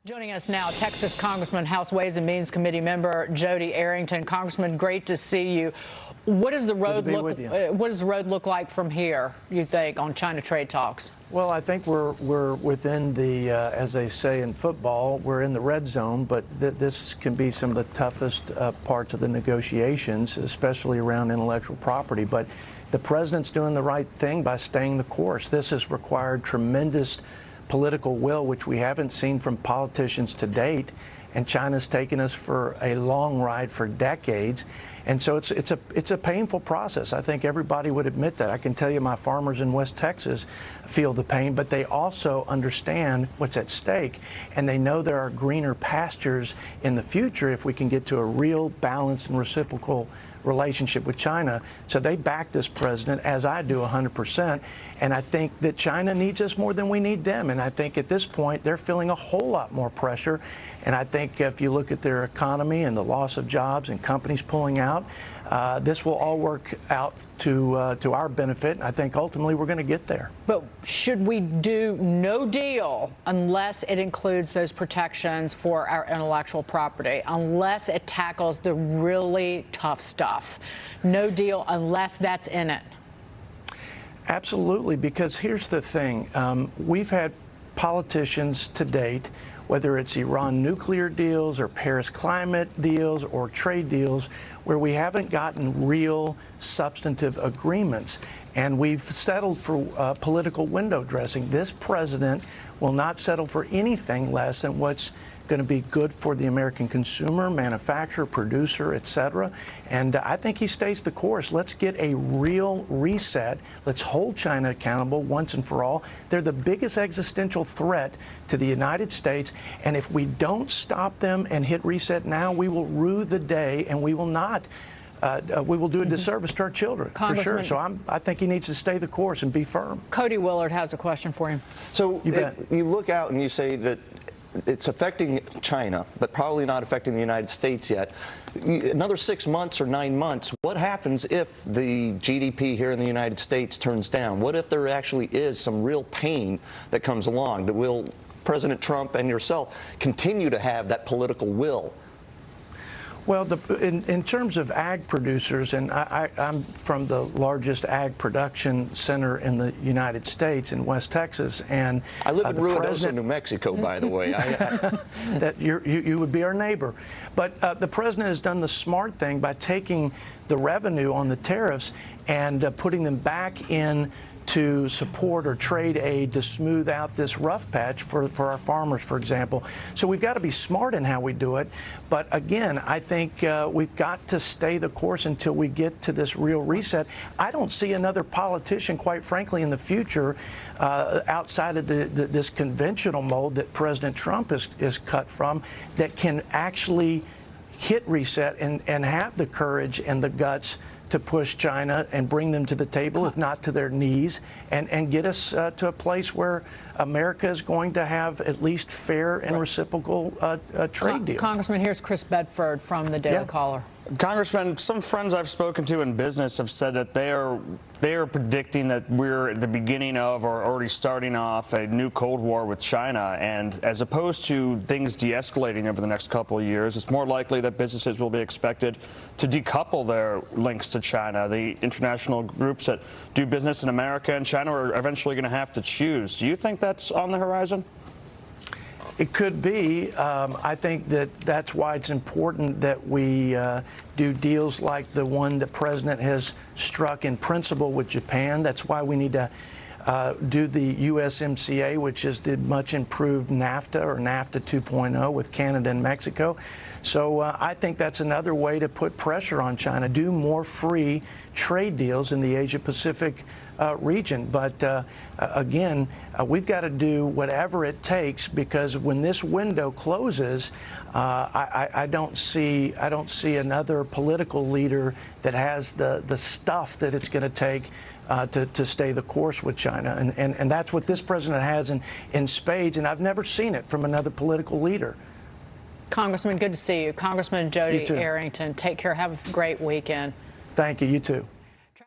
Joining us now, Texas Congressman, House Ways and Means Committee member Jody Arrington. Congressman, great to see you. What does the road look like from here, you think, on China trade talks? Well, I think we're within the, as they say in football, we're in the red zone, but this can be some of the toughest parts of the negotiations, especially around intellectual property. But the president's doing the right thing by staying the course. This has required tremendous political will, which we haven't seen from politicians to date, and China's taken us for a long ride for decades, and so it's a painful process. I think everybody would admit that. I can tell you my farmers in West Texas feel the pain, but they also understand what's at stake, and they know there are greener pastures in the future if we can get to a real balanced and reciprocal relationship with China. So they back this president, as I do, 100%. And I think that China needs us more than we need them. And I think at this point, they're feeling a whole lot more pressure. And I think if you look at their economy and the loss of jobs and companies pulling out, this will all work out to our benefit. And I think ultimately we're going to get there. But should we do no deal unless it includes those protections for our intellectual property, unless it tackles the really tough stuff? No deal unless that's in it. Absolutely, because here's the thing. We've had politicians to date, whether it's Iran nuclear deals or Paris climate deals or trade deals, where we haven't gotten real substantive agreements. And we've settled for political window dressing. This president will not settle for anything less than what's going to be good for the American consumer, manufacturer, producer, et cetera. And I think he stays the course. Let's get a real reset. Let's hold China accountable once and for all. They're the biggest existential threat to the United States. And if we don't stop them and hit reset now, we will rue the day, and we will not. We will do a disservice to our children, for sure. So I think he needs to stay the course and be firm. Cody Willard has a question for you. So if you look out and you say that it's affecting China, but probably not affecting the United States yet. Another 6 months or 9 months, what happens if the GDP here in the United States turns down? What if there actually is some real pain that comes along? Will President Trump and yourself continue to have that political will? Well, in terms of ag producers, and I'm from the largest ag production center in the United States in West Texas, and I live in Ruidoso, New Mexico, by the way. That you would be our neighbor. But the president has done the smart thing by taking the revenue on the tariffs and putting them back in to support or trade aid to smooth out this rough patch for our farmers, for example. So we've got to be smart in how we do it. But again, I think we've got to stay the course until we get to this real reset. I don't see another politician, quite frankly, in the future outside of this conventional mold that President Trump is cut from that can actually hit reset and have the courage and the guts to push China and bring them to the table, if not to their knees, and get us to a place where America is going to have at least fair and reciprocal trade deals. Congressman, here's Chris Bedford from the Daily Caller. Congressman, some friends I've spoken to in business have said that they are predicting that we're at the beginning of or already starting off a new Cold War with China. And as opposed to things de-escalating over the next couple of years, it's more likely that businesses will be expected to decouple their links to China. The international groups that do business in America and China are eventually going to have to choose. Do you think that's on the horizon? It could be. I think that's why it's important that we do deals like the one the president has struck in principle with Japan. That's why we need to do the USMCA, which is the much improved NAFTA or NAFTA 2.0 with Canada and Mexico. So I think that's another way to put pressure on China, do more free trade deals in the Asia-Pacific region. But again, we've got to do whatever it takes, because when this window closes, I don't see another political leader that has the stuff that it's going to take to stay the course with China. And that's what this president has in spades, and I've never seen it from another political leader. Congressman, good to see you. Congressman Jody Arrington, take care. Have a great weekend. Thank you. You too.